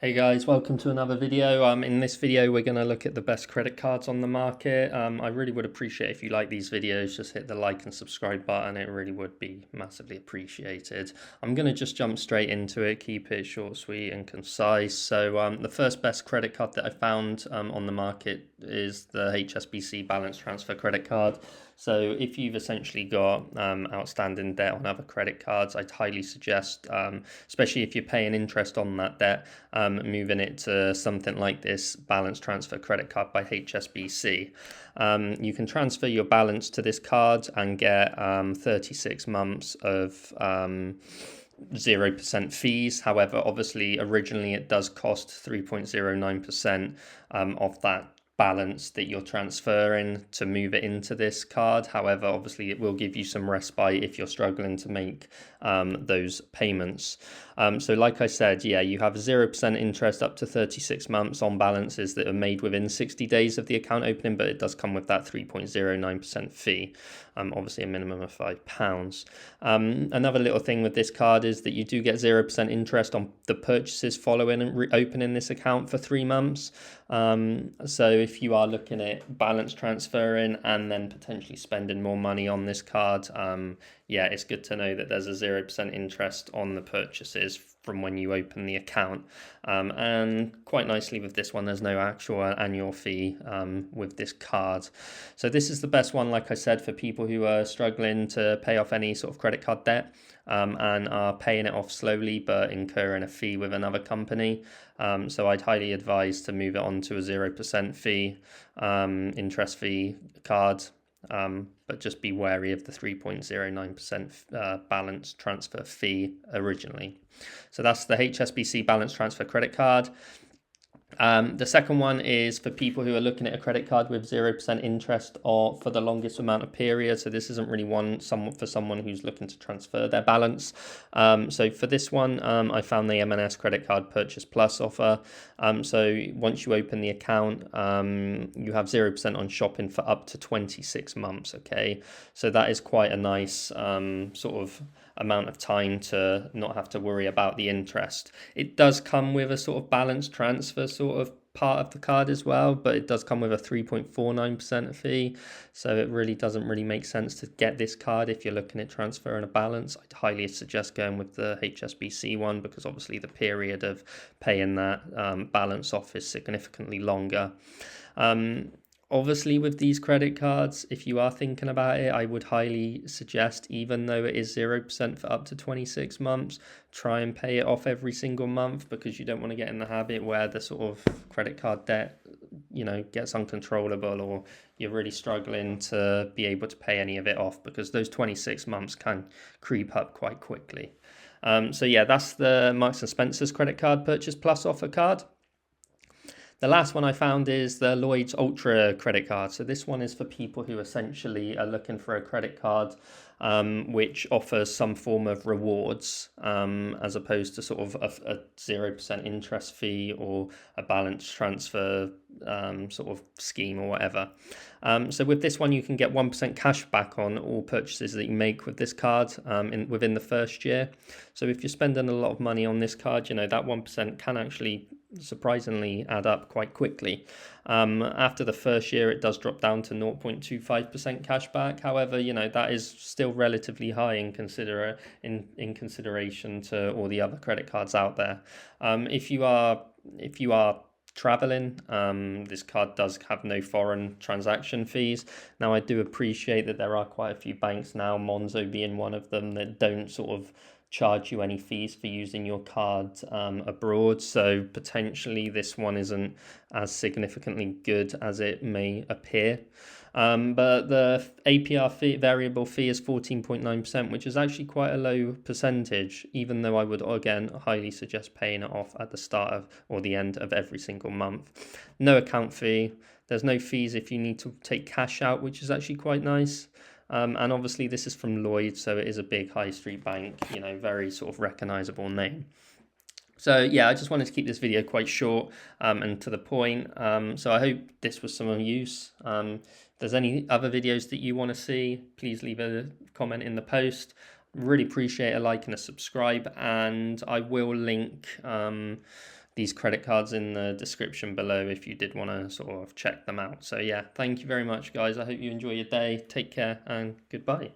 Hey guys, welcome to another video. In this video, we're going to look at the best credit cards on the market. I really would appreciate if you like these videos, just hit the like and subscribe button. It really would be massively appreciated. I'm going to just jump straight into it, keep it short, sweet and concise. So the first best credit card that I found on the market is the HSBC balance transfer credit card. So if you've essentially got outstanding debt on other credit cards, I'd highly suggest, especially if you're paying interest on that debt, moving it to something like this balance transfer credit card by HSBC. You can transfer your balance to this card and get 36 months of 0% fees. However, obviously, originally it does cost 3.09% of that balance that you're transferring to move it into this card. However, obviously it will give you some respite if you're struggling to make those payments. So like I said, yeah, you have 0% interest up to 36 months on balances that are made within 60 days of the account opening, but it does come with that 3.09% fee, obviously a minimum of £5. Another little thing with this card is that you do get 0% interest on the purchases following and opening this account for 3 months. So if you are looking at balance transferring and then potentially spending more money on this card, yeah, it's good to know that there's a 0% interest on the purchases from when you open the account. And quite nicely with this one, there's no actual annual fee with this card. So this is the best one, like I said, for people who are struggling to pay off any sort of credit card debt and are paying it off slowly but incurring a fee with another company. So I'd highly advise to move it on to a 0% fee, interest fee card. But just be wary of the 3.09% balance transfer fee originally. So that's the HSBC balance transfer credit card. The second one is for people who are looking at a credit card with 0% interest or for the longest amount of period. So this isn't really for someone who's looking to transfer their balance. So for this one, I found the M&S credit card Purchase Plus offer. So once you open the account, you have 0% on shopping for up to 26 months. Okay, so that is quite a nice sort of amount of time to not have to worry about the interest. It does come with a sort of balance transfer sort of part of the card as well, but it does come with a 3.49% fee, so it really doesn't make sense to get this card if you're looking at transferring a balance. I'd highly suggest going with the HSBC one because obviously the period of paying that balance off is significantly longer. Obviously, with these credit cards, if you are thinking about it, I would highly suggest, even though it is 0% for up to 26 months, try and pay it off every single month because you don't want to get in the habit where the sort of credit card debt, gets uncontrollable or you're really struggling to be able to pay any of it off because those 26 months can creep up quite quickly. So yeah, that's the Marks & Spencer's credit card Purchase Plus offer card. The last one I found is the Lloyds Ultra credit card. So this one is for people who essentially are looking for a credit card which offers some form of rewards as opposed to sort of a 0% interest fee or a balance transfer sort of scheme or whatever. So with this one, you can get 1% cash back on all purchases that you make with this card within the first year. So if you're spending a lot of money on this card, that 1% can actually surprisingly add up quite quickly. After the first year, it does drop down to 0.25% cash back. However, that is still relatively high in consideration to all the other credit cards out there. If you are traveling, this card does have no foreign transaction fees. Now, I do appreciate that there are quite a few banks now, Monzo being one of them, that don't sort of charge you any fees for using your card abroad, so potentially this one isn't as significantly good as it may appear. But the APR fee, variable fee, is 14.9%, which is actually quite a low percentage, even though I would again highly suggest paying it off at the start of or the end of every single month. No account fee. There's no fees if you need to take cash out, which is actually quite nice. And obviously this is from Lloyds, so it is a big high street bank, very sort of recognizable name. So yeah, I just wanted to keep this video quite short and to the point. So I hope this was some use. If there's any other videos that you want to see, please leave a comment in the post. Really appreciate a like and a subscribe, and I will link these credit cards in the description below if you did want to sort of check them out. So yeah, thank you very much, guys. I hope you enjoy your day. Take care and goodbye.